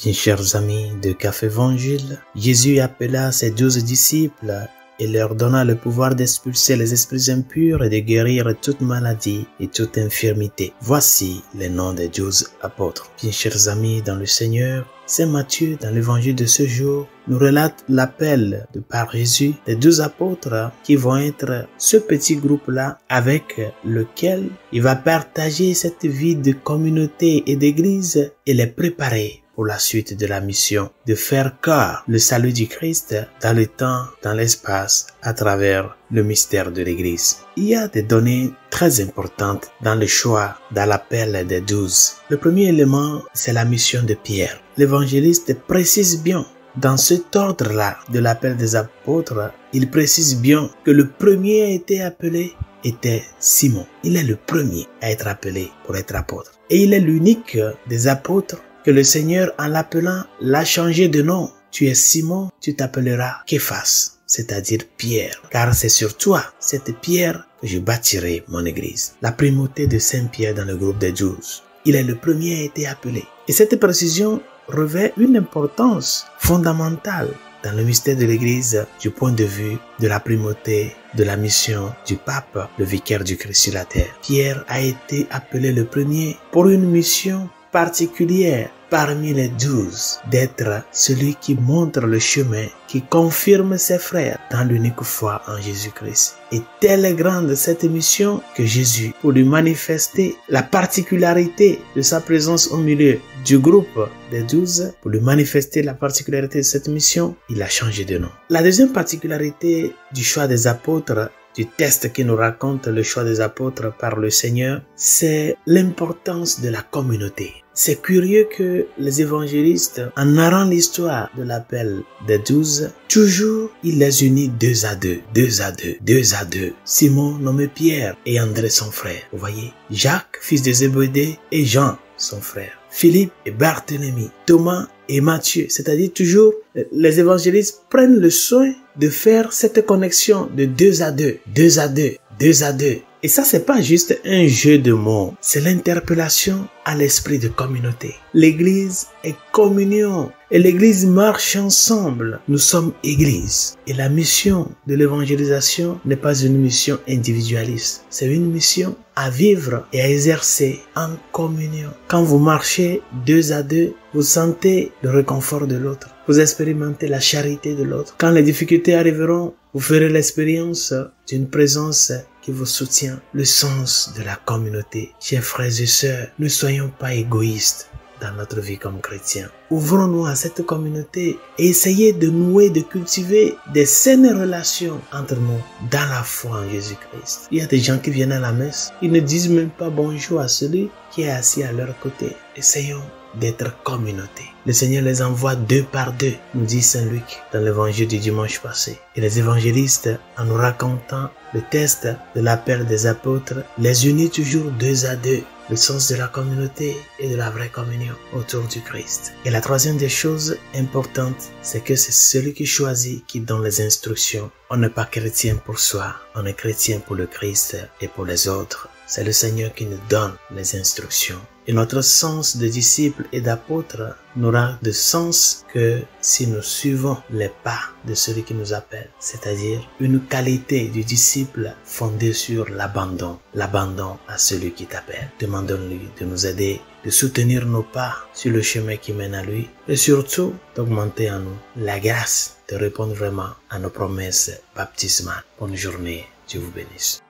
Bien chers amis de Café Évangile, Jésus appela ses 12 disciples et leur donna le pouvoir d'expulser les esprits impurs et de guérir toute maladie et toute infirmité. Voici les noms des 12 apôtres. Bien chers amis dans le Seigneur, Saint Matthieu, dans l'évangile de ce jour, nous relate l'appel de par Jésus des 12 apôtres qui vont être ce petit groupe-là avec lequel il va partager cette vie de communauté et d'église et les préparer pour la suite de la mission, de faire corps le salut du Christ dans le temps, dans l'espace, à travers le mystère de l'Église. Il y a des données très importantes dans le choix, dans l'appel des 12. Le premier élément, c'est la mission de Pierre. L'évangéliste précise bien, dans cet ordre-là de l'appel des apôtres, il précise bien que le premier a été appelé était Simon. Il est le premier à être appelé pour être apôtre. Et il est l'unique des apôtres que le Seigneur, en l'appelant, l'a changé de nom. Tu es Simon, tu t'appelleras Képhas, c'est-à-dire Pierre. Car c'est sur toi, cette pierre, que je bâtirai mon église. La primauté de Saint Pierre dans le groupe des 12. Il est le premier à être appelé. Et cette précision revêt une importance fondamentale dans le mystère de l'église du point de vue de la primauté de la mission du pape, le vicaire du Christ sur la terre. Pierre a été appelé le premier pour une mission particulière parmi les 12, d'être celui qui montre le chemin, qui confirme ses frères dans l'unique foi en Jésus-Christ. Et telle est grande cette mission que Jésus, pour lui manifester la particularité de sa présence au milieu du groupe des 12, pour lui manifester la particularité de cette mission, il a changé de nom. La deuxième particularité du choix des apôtres, du texte qui nous raconte le choix des apôtres par le Seigneur, c'est l'importance de la communauté. C'est curieux que les évangélistes, en narrant l'histoire de l'appel des 12, toujours il les unit 2 à 2, 2 à 2, 2 à 2. Simon nommé Pierre et André son frère. Vous voyez, Jacques, fils de Zébédée, et Jean, son frère. Philippe et Barthélemy, Thomas et Matthieu. C'est-à-dire toujours, les évangélistes prennent le soin de faire cette connexion de 2 à 2, 2 à 2, 2 à 2. Et ça, c'est pas juste un jeu de mots, c'est l'interpellation à l'esprit de communauté. L'église est communion et l'église marche ensemble. Nous sommes église. Et la mission de l'évangélisation n'est pas une mission individualiste. C'est une mission à vivre et à exercer en communion. Quand vous marchez 2 à 2, vous sentez le réconfort de l'autre. Vous expérimentez la charité de l'autre. Quand les difficultés arriveront, vous ferez l'expérience d'une présence qui vous soutient. Le sens de la communauté. Chers frères et sœurs, ne soyons pas égoïstes dans notre vie comme chrétiens. Ouvrons-nous à cette communauté et essayez de nouer, de cultiver des saines relations entre nous dans la foi en Jésus-Christ. Il y a des gens qui viennent à la messe, ils ne disent même pas bonjour à celui qui est assis à leur côté. Essayons d'être communauté. Le Seigneur les envoie 2 par 2, nous dit Saint Luc dans l'évangile du dimanche passé. Et les évangélistes, en nous racontant le texte de l'appel des apôtres, les unit toujours 2 à 2. Le sens de la communauté et de la vraie communion autour du Christ. Et la troisième des choses importantes, c'est que c'est celui qui choisit qui donne les instructions. On n'est pas chrétien pour soi, on est chrétien pour le Christ et pour les autres. C'est le Seigneur qui nous donne les instructions. Et notre sens de disciple et d'apôtre n'aura de sens que si nous suivons les pas de celui qui nous appelle. C'est-à-dire une qualité du disciple fondée sur l'abandon. L'abandon à celui qui t'appelle. Demandons-lui de nous aider, de soutenir nos pas sur le chemin qui mène à lui. Et surtout, d'augmenter en nous la grâce de répondre vraiment à nos promesses baptismales. Bonne journée. Dieu vous bénisse.